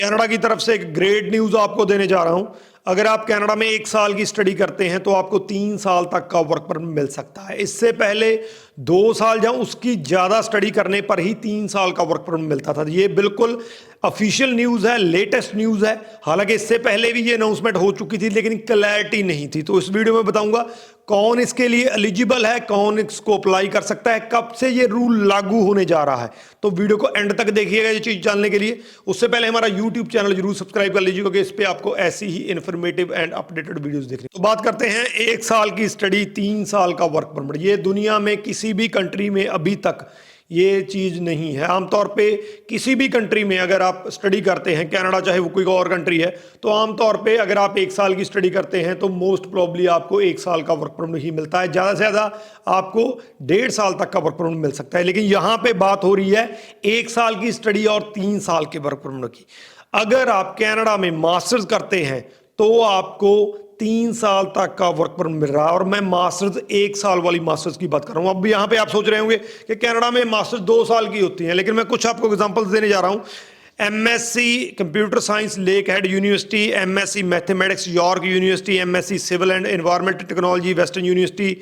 Canada की तरफ से एक ग्रेट न्यूज़ आपको देने जा रहा हूं। अगर आप कनाडा में 1 साल की स्टडी करते हैं तो आपको 3 साल तक का वर्क परमिट मिल सकता है। इससे पहले 2 साल या उसकी ज़्यादा स्टडी करने पर ही 3 साल का वर्क परमिट मिलता था। ये बिल्कुल ऑफिशियल न्यूज़ है, लेटेस्ट न्यूज़ है। हालांकि इससे पहले भी ये अनाउंसमेंट हो चुकी थी लेकिन क्लैरिटी नहीं थी। तो इस वीडियो में बताऊंगा कौन इसके लिए एलिजिबल है, कौन इसको अप्लाई कर सकता है, कब से ये रूल लागू होने जा रहा है। तो वीडियो को एंड तक देखिएगा ये चीज़ जानने के लिए। उससे पहले हमारा यूट्यूब चैनल जरूर सब्सक्राइब कर लीजिए क्योंकि इस पे आपको ऐसी ही इन्फॉर्मेटिव एंड अपडेटेड वीडियोस देखने। तो बात करते हैं 1 साल की स्टडी, 3 साल का वर्क परमिट। ये दुनिया में किसी भी कंट्री में अभी तक ये चीज़ नहीं है। आमतौर पे किसी भी कंट्री में अगर आप स्टडी करते हैं, कनाडा चाहे वो कोई और कंट्री है, तो आमतौर पे अगर आप 1 साल की स्टडी करते हैं तो मोस्ट प्रोबेबली आपको 1 साल का वर्क परमिट ही मिलता है। ज़्यादा से ज़्यादा आपको 1.5 साल तक का वर्क परमिट मिल सकता है। लेकिन यहाँ पे बात हो रही है 1 साल की स्टडी और 3 साल के वर्क परमिट की। अगर आप कनाडा में मास्टर्स करते हैं तो आपको 3 साल तक का वर्क परमिट मिल रहा है। और मैं मास्टर्स 1 साल वाली मास्टर्स की बात कर रहा हूं। अब यहाँ पे आप सोच रहे होंगे कि कनाडा में मास्टर्स 2 साल की होती हैं, लेकिन मैं कुछ आपको एग्जांपल्स देने जा रहा हूं। MSc computer science Lakehead University, MSc mathematics York University, MSc civil and environment technology Western University,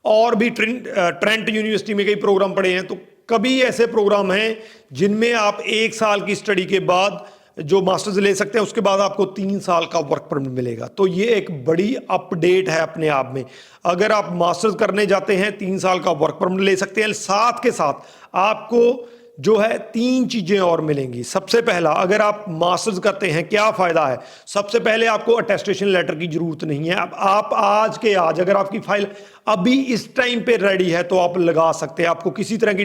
और भी ट्रेंट यूनिवर्सिटी में कई प्रोग्राम पढ़े हैं। तो कभी ऐसे प्रोग्राम हैं जिनमें आप 1 साल की स्टडी के बाद जो मास्टर्स ले सकते हैं, उसके बाद आपको 3 साल का वर्क परमिट मिलेगा। तो ये एक बड़ी अपडेट है अपने आप में। अगर आप मास्टर्स करने जाते हैं 3 साल का वर्क परमिट ले सकते हैं। साथ के साथ आपको जो है 3 चीजें और मिलेंगी। सबसे पहला, अगर आप मास्टर्स करते हैं क्या फायदा है? सबसे पहले आपको अटेस्टेशन लेटर की जरूरत नहीं है। अब आप आज के आज अगर आपकी फाइल अभी इस टाइम पे रेडी है तो आप लगा सकते हैं। आपको किसी तरह की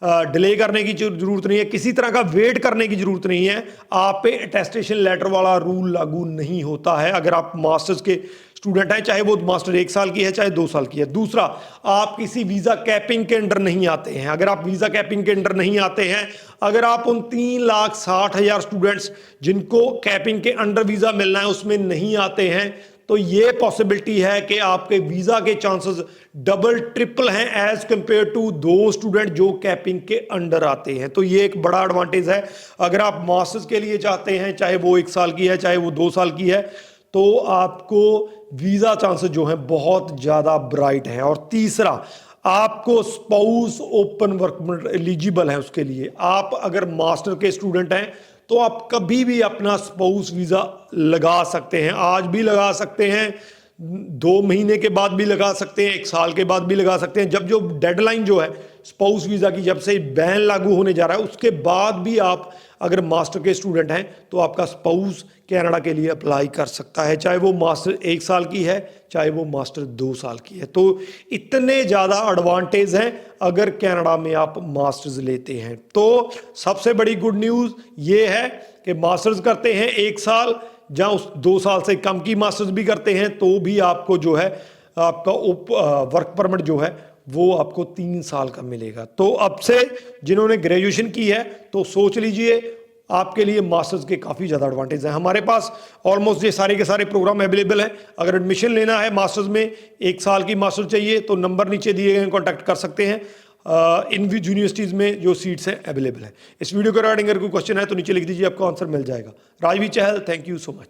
डिले करने की जरूरत नहीं है, किसी तरह का वेट करने की जरूरत नहीं है। आप पे अटेस्टेशन लेटर वाला रूल लागू नहीं होता है अगर आप मास्टर्स के स्टूडेंट हैं, चाहे वो मास्टर 1 साल की है चाहे 2 साल की है। दूसरा, आप किसी वीजा कैपिंग के अंडर नहीं आते हैं। अगर आप वीजा कैपिंग के अंडर नहीं आते हैं, अगर आप उन 3,60,000 स्टूडेंट्स जिनको कैपिंग के अंडर वीजा मिलना है उसमें नहीं आते हैं, तो ये पॉसिबिलिटी है कि आपके वीजा के चांसेस डबल ट्रिपल हैं एज कंपेयर टू दो स्टूडेंट जो कैपिंग के अंडर आते हैं। तो ये एक बड़ा एडवांटेज है। अगर आप मास्टर्स के लिए चाहते हैं, चाहे वो 1 साल की है चाहे वो 2 साल की है, तो आपको वीजा चांसेस जो हैं बहुत ज्यादा ब्राइट हैं। और तीसरा, आपको spouse open work permit eligible है उसके लिए। आप अगर मास्टर के स्टूडेंट हैं तो आप कभी भी अपना स्पाउस वीजा लगा सकते हैं। आज भी लगा सकते हैं, 2 महीने के बाद भी लगा सकते हैं, 1 साल के बाद भी लगा सकते हैं। जब जो डेडलाइन जो है स्पाउस वीजा की, जब से बैन लागू होने जा रहा है, उसके बाद भी आप अगर मास्टर के स्टूडेंट हैं तो आपका स्पाउस कनाडा के लिए अप्लाई कर सकता है, चाहे वो मास्टर 1 साल की है चाहे वो मास्टर 2 साल की है। तो इतने ज़्यादा एडवांटेज हैं अगर कनाडा में आप मास्टर्स लेते हैं। तो सबसे बड़ी गुड न्यूज़ ये है कि मास्टर्स करते हैं 1 साल, जहाँ उस 2 साल से कम की मास्टर्स भी करते हैं तो भी आपको जो है आपका वर्क परमिट जो है वो आपको 3 साल का मिलेगा। तो अब से जिन्होंने ग्रेजुएशन की है तो सोच लीजिए, आपके लिए मास्टर्स के काफ़ी ज़्यादा एडवांटेज हैं। हमारे पास ऑलमोस्ट ये सारे के सारे प्रोग्राम अवेलेबल हैं। अगर एडमिशन लेना है मास्टर्स में, 1 साल की मास्टर्स चाहिए, तो नंबर नीचे दिए गए कॉन्टैक्ट कर सकते हैं। इन यूनिवर्सिटीज़ में जो सीट्स हैं अवेलेबल है। इस वीडियो के रिगार्डिंग अगर कोई क्वेश्चन है तो नीचे लिख दीजिए, आपको आंसर मिल जाएगा। राजवीर चहल, थैंक यू सो मच।